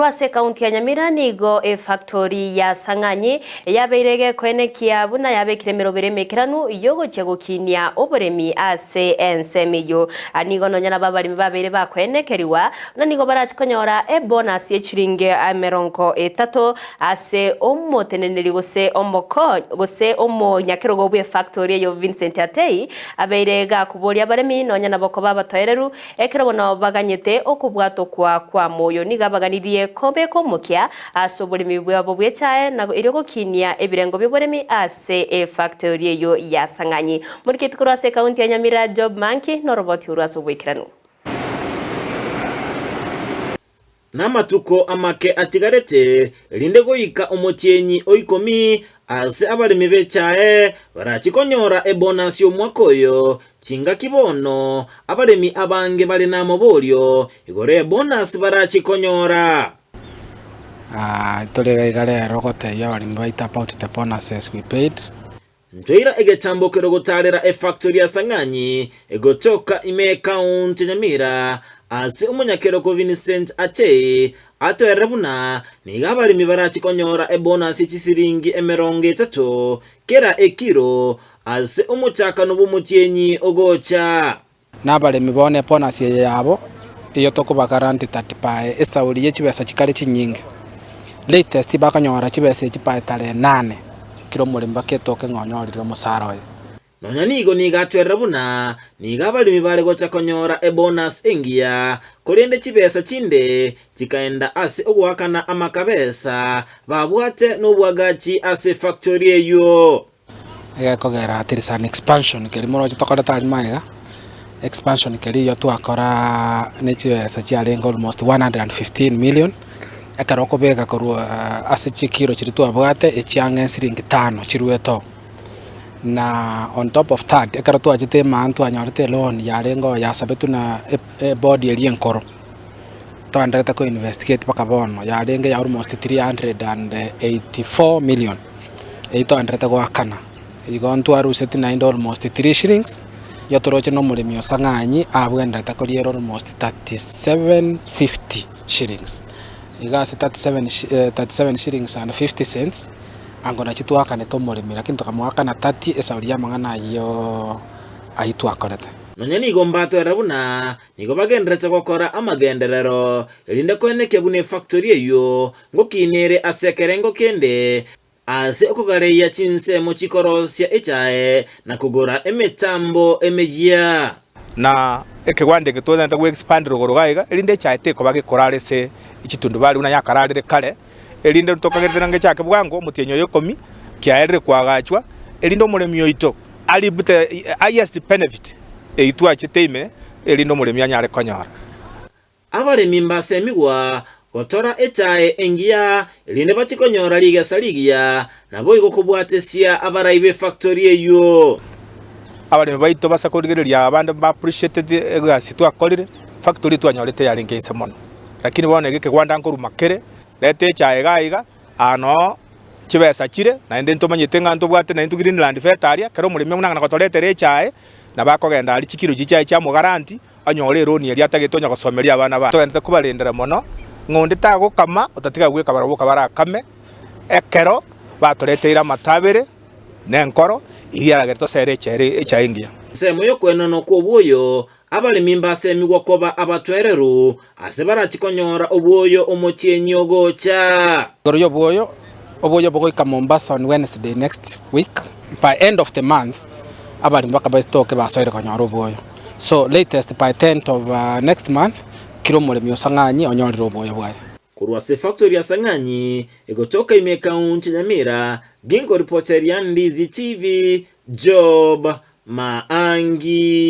Rwase kaunti ya Nyamira nigo factory ya Sang'anyi yabeirege kwenekia buna yabekire mirobere mekiranu yogo chegukinia oboremi ase ensemiyo anigo nonyana babalimi babere bakwenekeriwa nanigo barachikonyora bonus yechiringe ameronko 3 ase omoteneneri gose omonyakero gobwe factory yo Vincent Atei abeirega kuboria baremi nonyana boko babatoereru ekerobono baganyete okubwato kwa moyo nigabaganirie kombe komukia asoborimi bwabo bwechae nago irego kinia ebirengo biboremi ase factory yo ya Sang'anyi muri kitukuru ase kaunti ya Nyamira job monkey no roboti uraso bwekiranu namatuko amake atigarete rinde goika omochenyi oikomi ase abalimi bechae barachikonyora bonus yo mwakoyo chinga kibono abalimi abange bali na mobolyo igore bonus barachikonyora tole gale rogote ya abalimi baita about the bonuses we paid Ntwira egechambo kero gutarera factory ya Sang'anyi egochoka ime county Nyamira ase umunyakero ko Vincent Atei atoerebuna niga abalimi barachikonyora bonus y'ikisiringi emerongo 3 kera ekiro ase umuchakano bw'umutyenyi ogocha n'abalimi bone bonus yabo iyo tokuba guarantee 30 esauri y'ekibesa kikali kinyingi latest bakanyora kibesa ekipae tare 8 kiro mulimi baketoke ngonyorire musara oyo nonya nigo nigatwerabuna niga abalimi bale gocha konyora bonus engia kolende kibesa kinde kikaenda ase ogwakana amakabesa babwate n'obwagachi ase factory eyo kogera tirisa expansion keri moro tokora tali maiga expansion keri yo twakora n'ekibesa kyalenga almost 115 million akaroko bega korwa ase chikiro kiri twabwate ekyanga ensiringi 5 kirweto na on top of that ekara twajite mantu anyorete loan yalengo yasabetu na body eli enkoro to andreta ko investigate pakabono yalenge ya almost 384 million eito andreta ko akana igo ntu aruseti na almost 3 shillings yotoroche no mulimi Sang'anyi abwendeta ko liero almost 3750 shillings igasi 37 shillings and 50 cents angona chitwaka neto mulimi lakini tukamwaka na 30 esauria mangana yo aitwakorete nonya nigo mbato erabuna nigo bagenderetse gukora amagenderero erinde kweneke bune factory eyo ngokinere asekerengo kende ase okugareya chinsemo chikorosia echae na kugora emetambo emejia na ekegwande gitoza nta expand rogorogaiga erinde chaite ko bagikora se ichitundu bali una yakararire kale erinde ntokagerera ngechake bwango mutienyo yokomi kiaere kwagachwa erinde omulemi oito ali bute highest benefit eitwa chiteime erinde omulemi anyare konyora abalemi mbasemigwa gotora echae engia erinde bachikonyora ligasaligia nabo igokubwatesia abaraibe factory eyo abalimi baito basakorigereria abande ba appreciated egasi twakorire factory twanyorete yaringe insemono lakini bone gike gwanda nkorumakere lete chae gaiga ano chibesa chire na ende ntomanyete nganto bwate na into Greenland fetaria kero mulimi munanga gotorete chae na bakogenda ali chikiro chichae cha mugaranti anyore roni eri atagetonya gosomeria abana ba twende kubarendera mono ngonde tago kama otatiga gweka barabuka barakame ekero batoreteira matabere nenkoro iriarageto sere chere echaingia semo yo kwenono kwobwoyo abalimi mbasemigwa koba abatwereru ase barachikonyora obwoyo omochenyi ogocha goroyo obwoyo bogoika Mombasa on Wednesday next week by end of the month abalimi bakabastoke basoire konyora obwoyo so latest by 10th of next month kiro mulimi Sang'anyi onyorire obwoyo bwaye kurwa se factory ya Sang'anyi egotoka ime county Nyamira gingo reporter ya Ndizi TV job maangi